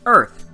Earth.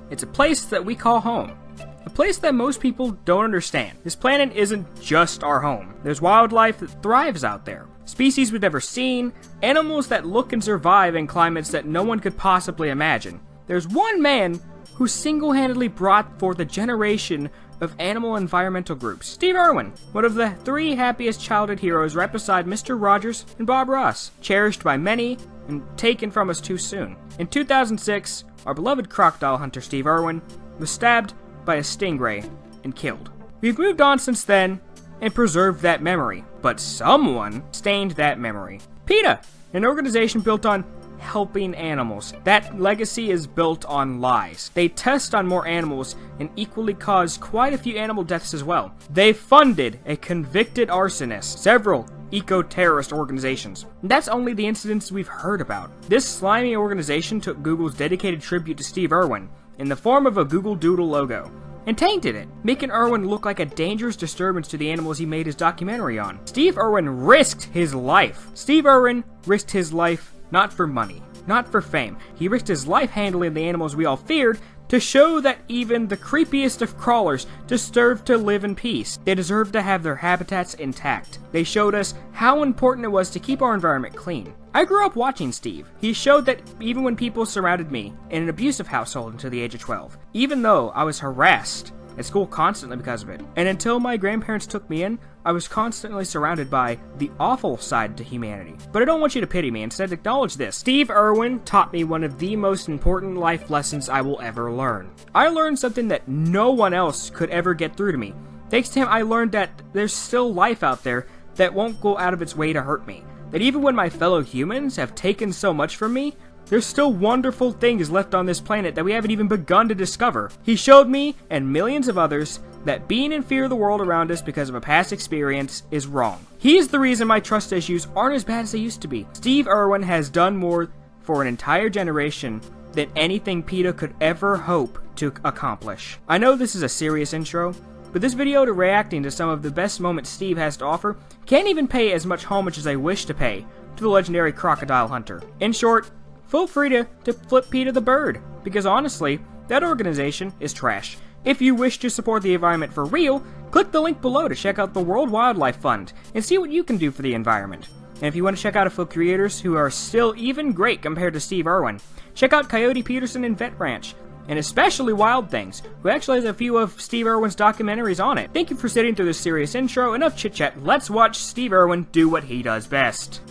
It's a place that we call home. A place that most people don't understand. This planet isn't just our home. There's wildlife that thrives out there. Species we've never seen, animals that look and survive in climates that no one could possibly imagine. There's one man who single-handedly brought forth a generation of animal environmental groups. Steve Irwin, one of the 3 happiest childhood heroes right beside Mr. Rogers and Bob Ross, cherished by many and taken from us too soon. In 2006, our beloved crocodile hunter Steve Irwin was stabbed by a stingray and killed. We've moved on since then and preserved that memory, but someone stained that memory. PETA, an organization built on helping animals. That legacy is built on lies. They test on more animals and equally cause quite a few animal deaths as well. They funded a convicted arsonist, several eco-terrorist organizations. And that's only the incidents we've heard about. This slimy organization took Google's dedicated tribute to Steve Irwin in the form of a Google Doodle logo and tainted it, making Irwin look like a dangerous disturbance to the animals he made his documentary on. Steve Irwin risked his life. Steve Irwin risked his life not for money, not for fame. He risked his life handling the animals we all feared to show that even the creepiest of crawlers deserve to live in peace. They deserve to have their habitats intact. They showed us how important it was to keep our environment clean. I grew up watching Steve. He showed that even when people surrounded me in an abusive household until the age of 12, even though I was harassed at school constantly because of it, and until my grandparents took me in, I was constantly surrounded by the awful side to humanity. But I don't want you to pity me, instead acknowledge this. Steve Irwin taught me one of the most important life lessons I will ever learn. I learned something that no one else could ever get through to me. Thanks to him, I learned that there's still life out there that won't go out of its way to hurt me. That even when my fellow humans have taken so much from me, there's still wonderful things left on this planet that we haven't even begun to discover. He showed me, and millions of others, that being in fear of the world around us because of a past experience is wrong. He's the reason my trust issues aren't as bad as they used to be. Steve Irwin has done more for an entire generation than anything PETA could ever hope to accomplish. I know this is a serious intro, but this video to reacting to some of the best moments Steve has to offer can't even pay as much homage as I wish to pay to the legendary crocodile hunter. In short, feel free to flip PETA the bird, because honestly, that organization is trash. If you wish to support the environment for real, click the link below to check out the World Wildlife Fund and see what you can do for the environment. And if you want to check out a few creators who are still even great compared to Steve Irwin, check out Coyote Peterson and Vet Ranch, and especially Wild Things, who actually has a few of Steve Irwin's documentaries on it. Thank you for sitting through this serious intro. Enough chit chat, let's watch Steve Irwin do what he does best.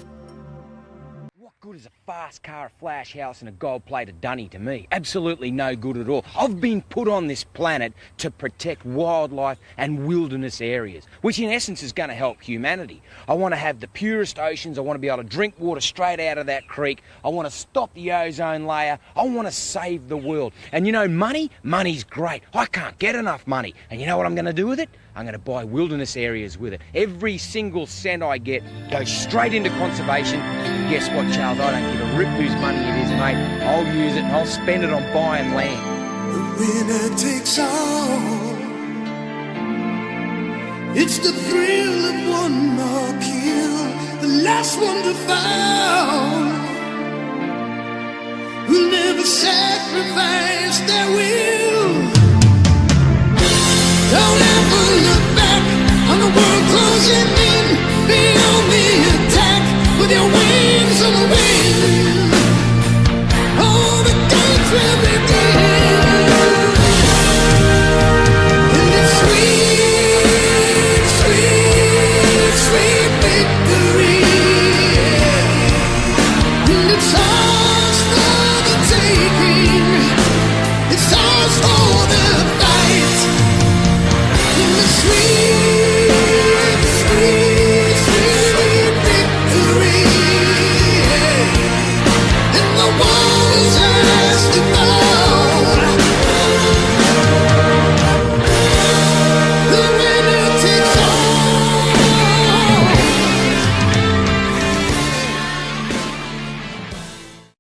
Good as a fast car, a flash house and a gold-plated dunny to me. Absolutely no good at all. I've been put on this planet to protect wildlife and wilderness areas, which in essence is going to help humanity. I want to have the purest oceans. I want to be able to drink water straight out of that creek. I want to stop the ozone layer. I want to save the world. And you know, money's great. I can't get enough money. And you know what I'm going to do with it? I'm going to buy wilderness areas with it. Every single cent I get goes straight into conservation. And guess what, Charles? I don't give a rip whose money it is, mate. I'll use it and I'll spend it on buying land. The winner takes all. It's the thrill of one more kill. The last one to fall will never say